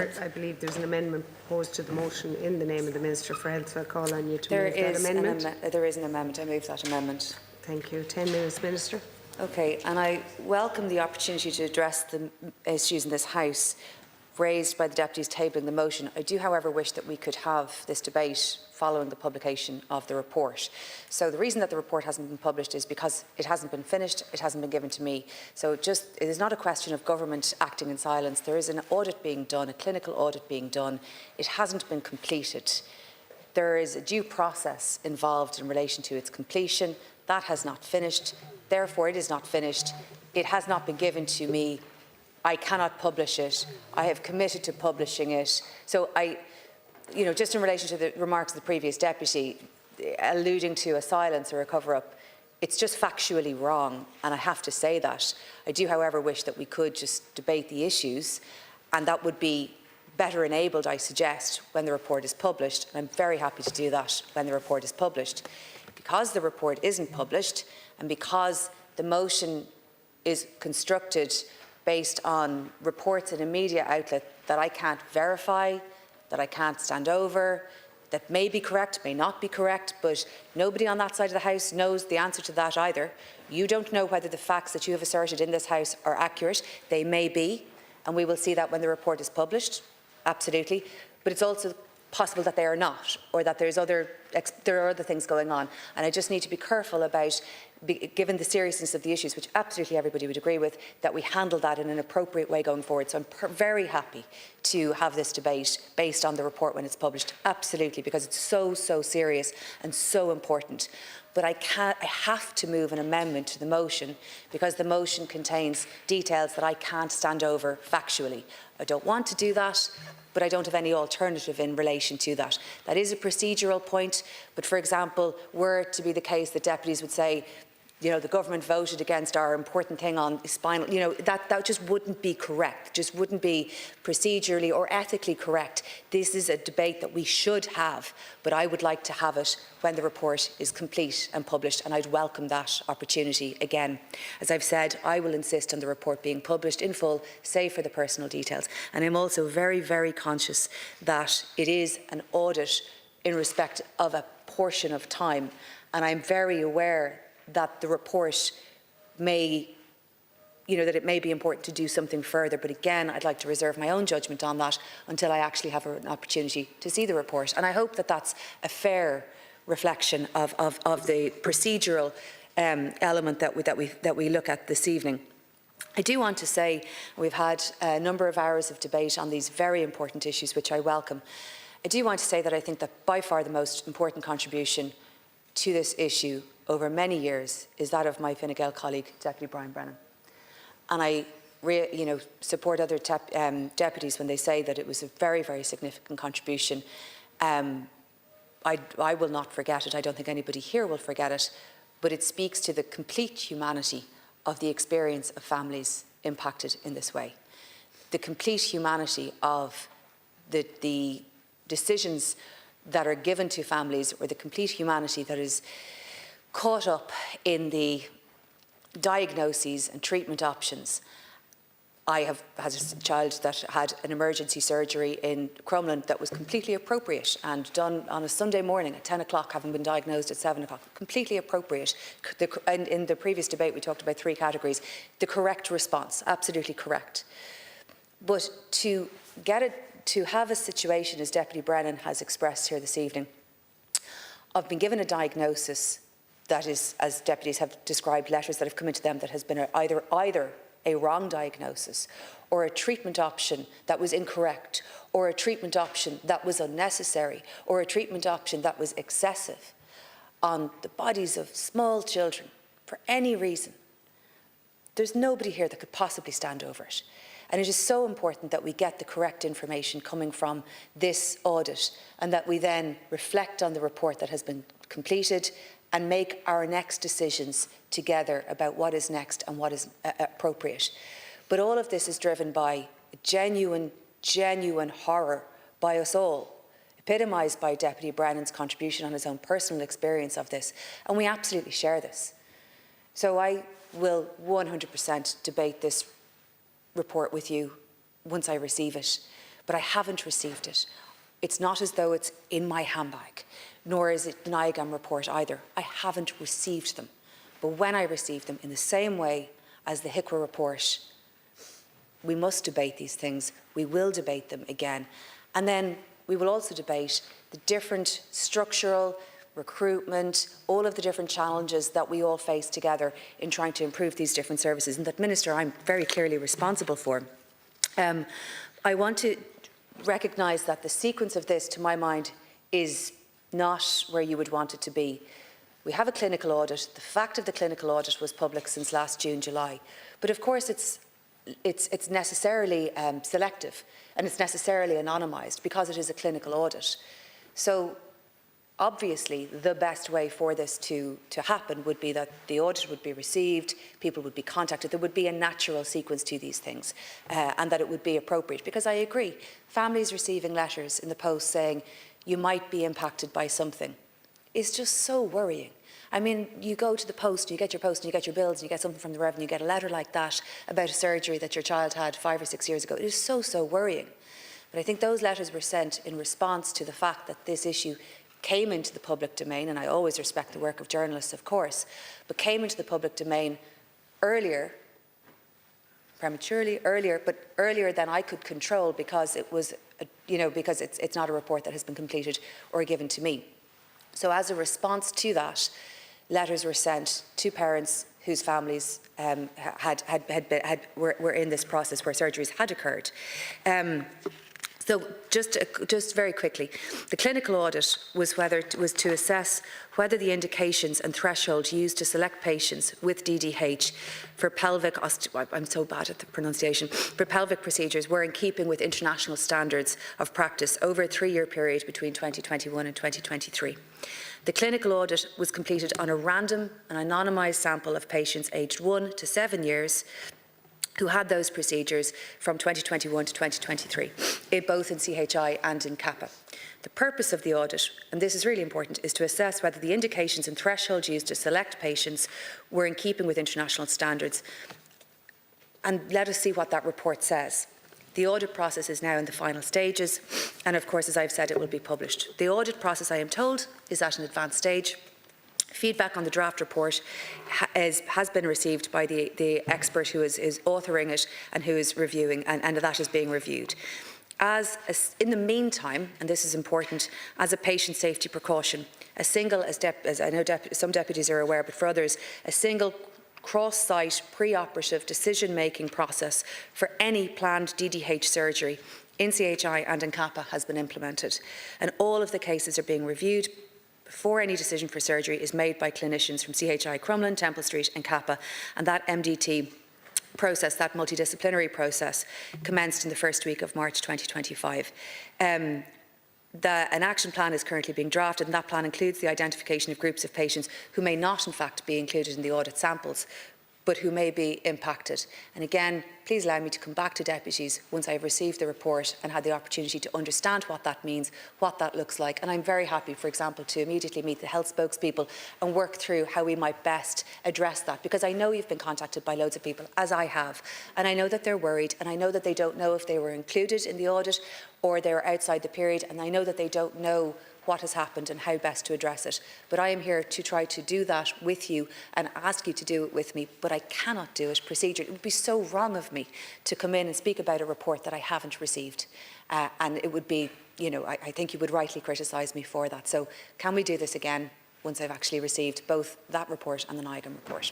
Minister, I believe there's an amendment proposed to the motion in the name of the Minister for Health, so I call on you to move that amendment. There is an amendment. I move that amendment. Thank you. 10 minutes, Minister. Okay, and I welcome the opportunity to address the issues in this House raised by the deputies tabling the motion. I do, however, wish that we could have this debate following the publication of the report. So the reason that the report hasn't been published is because it hasn't been finished, it hasn't been given to me. So it is not a question of government acting in silence. There is an audit being done, a clinical audit being done. It hasn't been completed. There is a due process involved in relation to its completion. That has not finished. Therefore, it is not finished. It has not been given to me. I cannot publish it. I have committed to publishing it. So just in relation to the remarks of the previous deputy, alluding to a silence or a cover-up, it's just factually wrong, and I have to say that. I do, however, wish that we could just debate the issues, and that would be better enabled, I suggest, when the report is published, and I'm very happy to do that when the report is published. Because the report isn't published, and because the motion is constructed based on reports in a media outlet that I can't verify, that I can't stand over, that may be correct, may not be correct, but nobody on that side of the House knows the answer to that either. You don't know whether the facts that you have asserted in this House are accurate. They may be, and we will see that when the report is published, absolutely. But it's also possible that they are not, or that there are other things going on. And I just need to be careful about, given the seriousness of the issues, which absolutely everybody would agree with, that we handle that in an appropriate way going forward. So I'm very happy to have this debate based on the report when it's published, absolutely, because it's so serious and so important. But I have to move an amendment to the motion because the motion contains details that I can't stand over factually. I don't want to do that, but I don't have any alternative in relation to that. That is a procedural point, but for example, were it to be the case that deputies would say, the government voted against our important thing on spinal, that just wouldn't be correct, just wouldn't be procedurally or ethically correct. This is a debate that we should have, but I would like to have it when the report is complete and published, and I'd welcome that opportunity again. As I've said, I will insist on the report being published in full, save for the personal details. And I'm also very conscious that it is an audit in respect of a portion of time, and I'm very aware that the report may, that it may be important to do something further. But again, I'd like to reserve my own judgment on that until I actually have an opportunity to see the report. And I hope that that's a fair reflection of the procedural element that we look at this evening. I do want to say we've had a number of hours of debate on these very important issues, which I welcome. I do want to say that I think that by far the most important contribution to this issue over many years is that of my Fine Gael colleague, Deputy Brian Brennan. And I support other deputies when they say that it was a very significant contribution. I will not forget it. I don't think anybody here will forget it. But it speaks to the complete humanity of the experience of families impacted in this way. The complete humanity of the decisions that are given to families, or the complete humanity that is caught up in the diagnoses and treatment options. I have had a child that had an emergency surgery in Crumlin that was completely appropriate and done on a Sunday morning at 10 o'clock, having been diagnosed at 7 o'clock. Completely appropriate. And in the previous debate, we talked about 3 categories. The correct response, absolutely correct. But to have a situation, as Deputy Brennan has expressed here this evening, of being given a diagnosis that is, as deputies have described, letters that have come into them that has been either a wrong diagnosis, or a treatment option that was incorrect, or a treatment option that was unnecessary, or a treatment option that was excessive on the bodies of small children for any reason. There's nobody here that could possibly stand over it. And it is so important that we get the correct information coming from this audit, and that we then reflect on the report that has been completed and make our next decisions together about what is next and what is appropriate. But all of this is driven by genuine horror by us all, epitomised by Deputy Brennan's contribution on his own personal experience of this. And we absolutely share this. So I will 100% debate this report with you once I receive it. but I haven't received it. It's not as though it's in my handbag, nor is it the NIAGAM report either. I haven't received them. But when I receive them, in the same way as the HICWA report, we must debate these things. We will debate them again. And then we will also debate the different structural, recruitment, all of the different challenges that we all face together in trying to improve these different services, and that, Minister, I'm very clearly responsible for. I want to recognise that the sequence of this, to my mind, is not where you would want it to be. We have a clinical audit. The fact of the clinical audit was public since last June, July. But of course it's necessarily selective, and it's necessarily anonymised because it is a clinical audit. So obviously, the best way for this to happen would be that the audit would be received, people would be contacted, there would be a natural sequence to these things, and that it would be appropriate. Because I agree, families receiving letters in the post saying you might be impacted by something is just so worrying. I mean, you go to the post, you get your post, and you get your bills, and you get something from the Revenue, you get a letter like that about a surgery that your child had 5 or 6 years ago. It is so, so worrying. But I think those letters were sent in response to the fact that this issue came into the public domain, and I always respect the work of journalists, of course, but came into the public domain earlier, prematurely earlier, but earlier than I could control, because it was, because it's not a report that has been completed or given to me. So as a response to that, letters were sent to parents whose families were in this process where surgeries had occurred. So just very quickly, the clinical audit was to assess whether the indications and threshold used to select patients with DDH for pelvic I'm so bad at the pronunciation, for pelvic procedures were in keeping with international standards of practice over a 3-year period between 2021 and 2023. The clinical audit was completed on a random and anonymised sample of patients aged 1 to 7 years who had those procedures from 2021 to 2023, both in CHI and in CAPA. The purpose of the audit, and this is really important, is to assess whether the indications and thresholds used to select patients were in keeping with international standards. And let us see what that report says. The audit process is now in the final stages, and of course, as I've said, it will be published. The audit process, I am told, is at an advanced stage. Feedback on the draft report has been received by the expert who is authoring it and who is reviewing, and that is being reviewed. In the meantime, and this is important, as a patient safety precaution, as I know some deputies are aware, but for others, a single cross-site pre-operative decision-making process for any planned DDH surgery in CHI and in CAPA has been implemented, and all of the cases are being reviewed before any decision for surgery is made by clinicians from CHI Crumlin, Temple Street and CAPA, and that MDT process, that multidisciplinary process, commenced in the first week of March 2025. An action plan is currently being drafted, and that plan includes the identification of groups of patients who may not in fact be included in the audit samples, but who may be impacted. And again, please allow me to come back to deputies once I've received the report and had the opportunity to understand what that means, what that looks like. And I'm very happy, for example, to immediately meet the health spokespeople and work through how we might best address that, because I know you've been contacted by loads of people, as I have, and I know that they're worried, and I know that they don't know if they were included in the audit or they were outside the period, and I know that they don't know what has happened and how best to address it. But I am here to try to do that with you and ask you to do it with me, but I cannot do it procedurally. It would be so wrong of me to come in and speak about a report that I haven't received. And it would be, I think you would rightly criticise me for that. So can we do this again once I've actually received both that report and the NIAGAM report?